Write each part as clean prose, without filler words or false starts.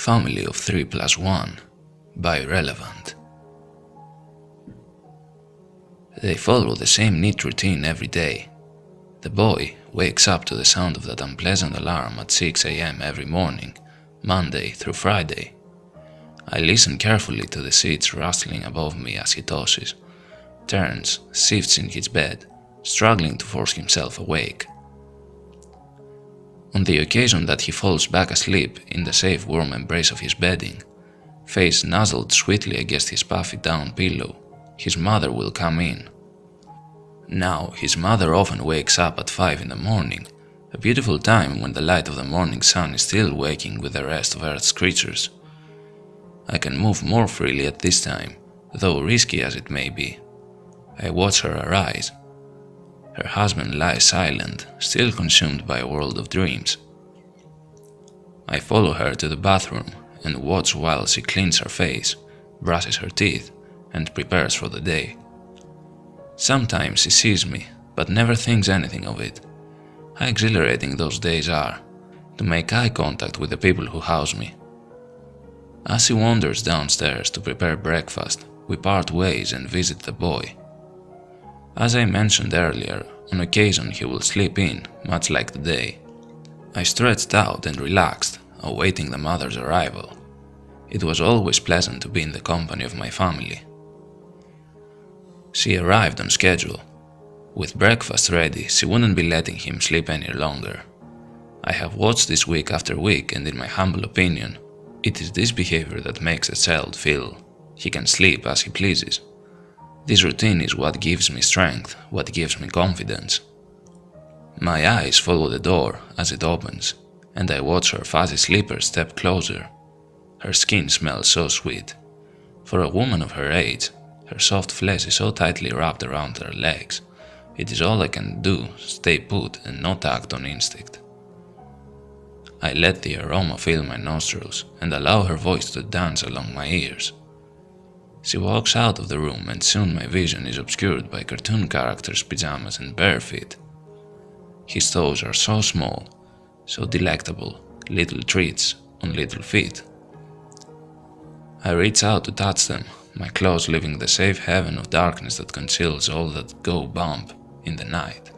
Family of 3 plus 1 by Relevant. They follow the same neat routine every day. The boy wakes up to the sound of that unpleasant alarm at 6 a.m. every morning, Monday through Friday. I listen carefully to the seats rustling above me as he tosses, turns, shifts in his bed, struggling to force himself awake. On the occasion that he falls back asleep in the safe warm embrace of his bedding, face nuzzled sweetly against his puffy down pillow, his mother will come in. Now, his mother often wakes up at 5 in the morning, a beautiful time when the light of the morning sun is still waking with the rest of Earth's creatures. I can move more freely at this time, though risky as it may be. I watch her arise. Her husband lies silent, still consumed by a world of dreams. I follow her to the bathroom and watch while she cleans her face, brushes her teeth, and prepares for the day. Sometimes she sees me, but never thinks anything of it. How exhilarating those days are, to make eye contact with the people who house me. As she wanders downstairs to prepare breakfast, we part ways and visit the boy. As I mentioned earlier, on occasion he will sleep in, much like today. I stretched out and relaxed, awaiting the mother's arrival. It was always pleasant to be in the company of my family. She arrived on schedule. With breakfast ready, she wouldn't be letting him sleep any longer. I have watched this week after week, and in my humble opinion, it is this behavior that makes a child feel he can sleep as he pleases. This routine is what gives me strength, what gives me confidence. My eyes follow the door as it opens, and I watch her fuzzy slippers step closer. Her skin smells so sweet. For a woman of her age, her soft flesh is so tightly wrapped around her legs. It is all I can do, stay put and not act on instinct. I let the aroma fill my nostrils and allow her voice to dance along my ears. She walks out of the room and soon my vision is obscured by cartoon characters' pajamas and bare feet. His toes are so small, so delectable, little treats on little feet. I reach out to touch them, my claws leaving the safe haven of darkness that conceals all that go bump in the night.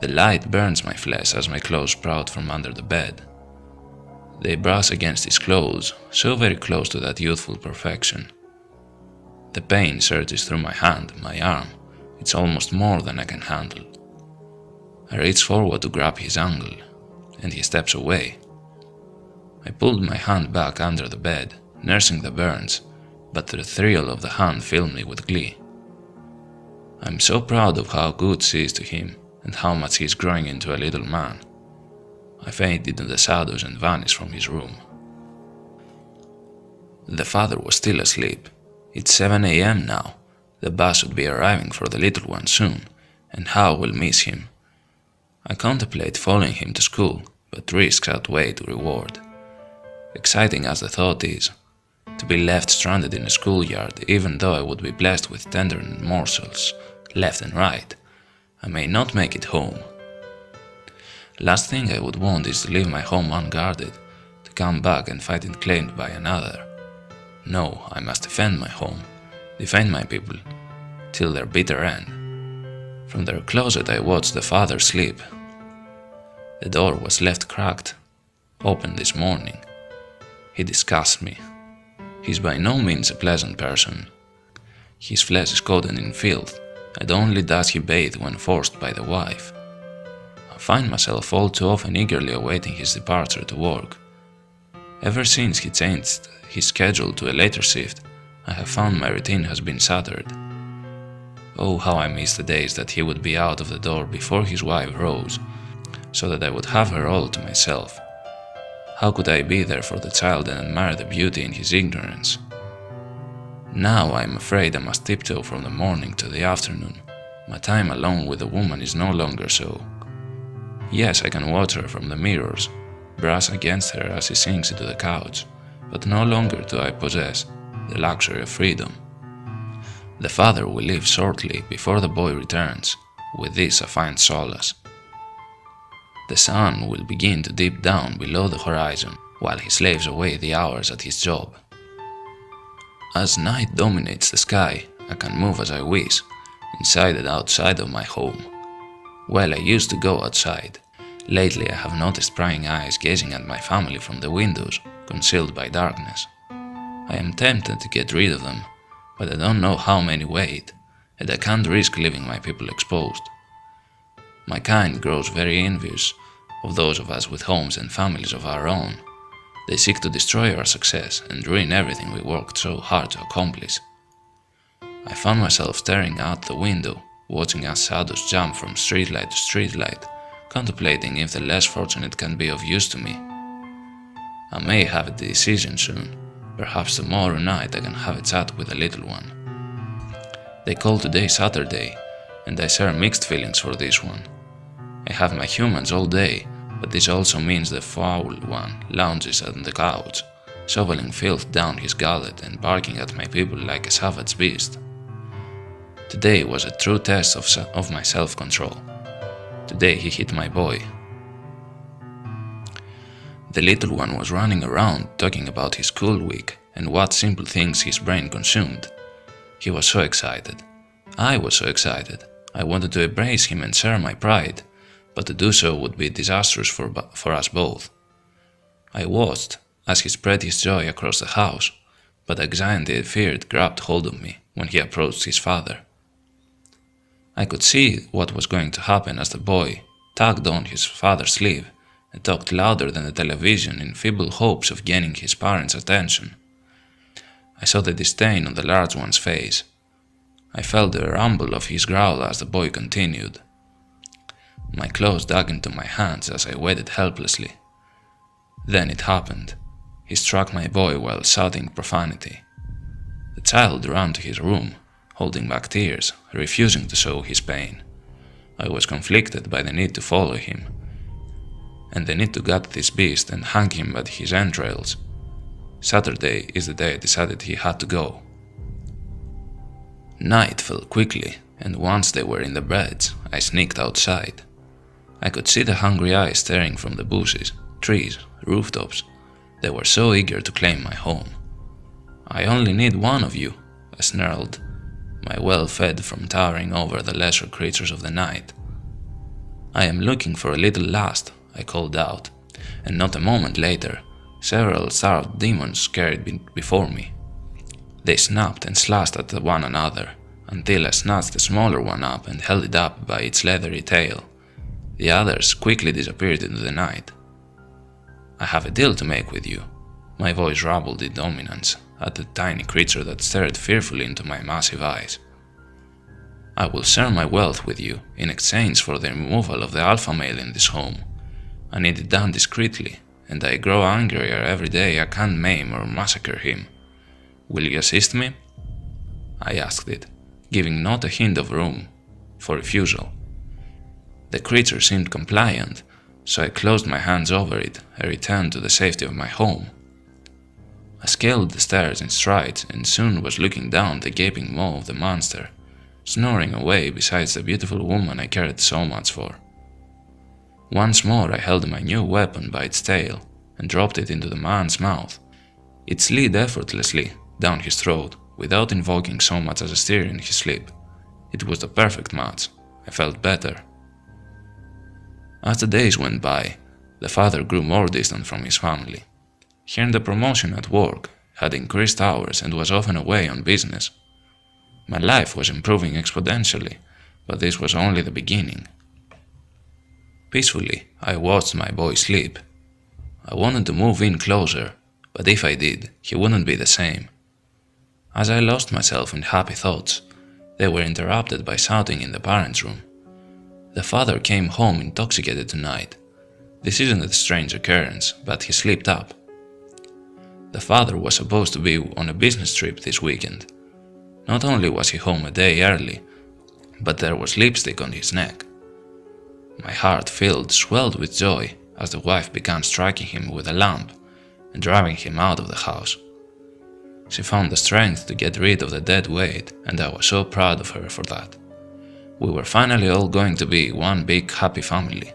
The light burns my flesh as my claws sprout from under the bed. They brush against his clothes, so very close to that youthful perfection. The pain surges through my hand, my arm. It's almost more than I can handle. I reach forward to grab his ankle, and he steps away. I pulled my hand back under the bed, nursing the burns, but the thrill of the hand filled me with glee. I'm so proud of how good she is to him, and how much he is growing into a little man. I faint into the shadows and vanish from his room. The father was still asleep. It's 7 a.m. now. The bus should be arriving for the little one soon, and how I will miss him. I contemplate following him to school, but risks outweigh the reward. Exciting as the thought is, to be left stranded in a schoolyard, even though I would be blessed with tender morsels left and right, I may not make it home. Last thing I would want is to leave my home unguarded, to come back and find it claimed by another. No, I must defend my home, defend my people, till their bitter end. From their closet I watched the father sleep. The door was left cracked, opened this morning. He disgusts me. He's by no means a pleasant person. His flesh is coated in filth, and only does he bathe when forced by the wife. I find myself all too often eagerly awaiting his departure to work. Ever since he changed his schedule to a later shift, I have found my routine has been shattered. Oh, how I miss the days that he would be out of the door before his wife rose, so that I would have her all to myself. How could I be there for the child and admire the beauty in his ignorance? Now I am afraid I must tiptoe from the morning to the afternoon. My time alone with the woman is no longer so. Yes, I can watch her from the mirrors, brush against her as she sinks into the couch, but no longer do I possess the luxury of freedom. The father will leave shortly before the boy returns. With this I find solace. The sun will begin to dip down below the horizon, while he slaves away the hours at his job. As night dominates the sky, I can move as I wish, inside and outside of my home. Well, I used to go outside. Lately I have noticed prying eyes gazing at my family from the windows, concealed by darkness. I am tempted to get rid of them, but I don't know how many wait, and I can't risk leaving my people exposed. My kind grows very envious of those of us with homes and families of our own. They seek to destroy our success and ruin everything we worked so hard to accomplish. I found myself staring out the window, watching as shadows jump from streetlight to streetlight, contemplating if the less fortunate can be of use to me. I may have a decision soon. Perhaps tomorrow night I can have a chat with the little one. They call today Saturday, and I share mixed feelings for this one. I have my humans all day, but this also means the foul one lounges on the couch, shoveling filth down his gullet and barking at my people like a savage beast. Today was a true test of my self-control. Today he hit my boy. The little one was running around talking about his school week and what simple things his brain consumed. He was so excited. I was so excited. I wanted to embrace him and share my pride, but to do so would be disastrous for us both. I watched as he spread his joy across the house, but anxiety and fear grabbed hold of me when he approached his father. I could see what was going to happen as the boy tugged on his father's sleeve and talked louder than the television in feeble hopes of gaining his parents' attention. I saw the disdain on the large one's face. I felt the rumble of his growl as the boy continued. My claws dug into my hands as I waited helplessly. Then it happened. He struck my boy while shouting profanity. The child ran to his room, holding back tears, refusing to show his pain. I was conflicted by the need to follow him, and the need to gut this beast and hang him at his entrails. Saturday is the day I decided he had to go. Night fell quickly, and once they were in the beds, I sneaked outside. I could see the hungry eyes staring from the bushes, trees, rooftops. They were so eager to claim my home. "I only need one of you," I snarled, my well-fed from towering over the lesser creatures of the night. "I am looking for a little last," I called out, and not a moment later, several starved demons carried before me. They snapped and slashed at one another, until I snatched the smaller one up and held it up by its leathery tail. The others quickly disappeared into the night. "I have a deal to make with you," my voice rumbled in dominance at the tiny creature that stared fearfully into my massive eyes. "I will share my wealth with you in exchange for the removal of the alpha male in this home. I need it done discreetly, and I grow angrier every day I can't maim or massacre him. Will you assist me?" I asked it, giving not a hint of room for refusal. The creature seemed compliant, so I closed my hands over it and returned to the safety of my home. I scaled the stairs in strides and soon was looking down the gaping maw of the monster, snoring away beside the beautiful woman I cared so much for. Once more I held my new weapon by its tail and dropped it into the man's mouth. It slid effortlessly down his throat without invoking so much as a stir in his sleep. It was the perfect match. I felt better. As the days went by, the father grew more distant from his family. He earned a promotion at work, had increased hours and was often away on business. My life was improving exponentially, but this was only the beginning. Peacefully, I watched my boy sleep. I wanted to move in closer, but if I did, he wouldn't be the same. As I lost myself in happy thoughts, they were interrupted by shouting in the parents' room. The father came home intoxicated tonight. This isn't a strange occurrence, but he slipped up. The father was supposed to be on a business trip this weekend. Not only was he home a day early, but there was lipstick on his neck. My heart swelled with joy as the wife began striking him with a lamp and driving him out of the house. She found the strength to get rid of the dead weight, and I was so proud of her for that. We were finally all going to be one big happy family.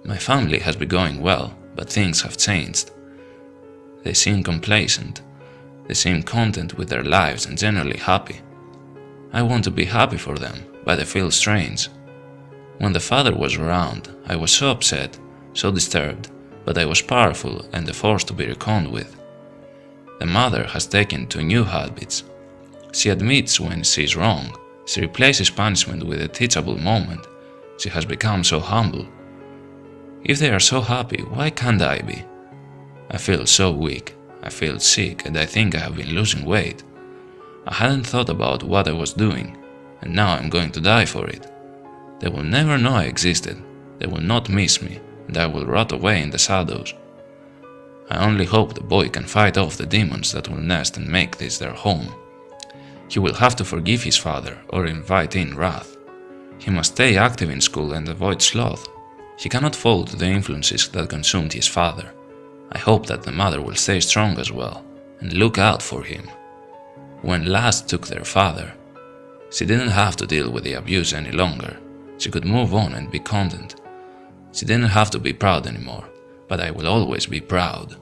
My family has been going well, but things have changed. They seem complacent. They seem content with their lives and generally happy. I want to be happy for them, but I feel strange. When the father was around, I was so upset, so disturbed, but I was powerful and a force to be reckoned with. The mother has taken to new habits. She admits when she is wrong. She replaces punishment with a teachable moment. She has become so humble. If they are so happy, why can't I be? I feel so weak. I feel sick and I think I have been losing weight. I hadn't thought about what I was doing, and now I'm going to die for it. They will never know I existed. They will not miss me, and I will rot away in the shadows. I only hope the boy can fight off the demons that will nest and make this their home. He will have to forgive his father or invite in wrath. He must stay active in school and avoid sloth. He cannot fall to the influences that consumed his father. I hope that the mother will stay strong as well and look out for him. When last took their father, she didn't have to deal with the abuse any longer. She could move on and be content. She didn't have to be proud anymore, but I will always be proud.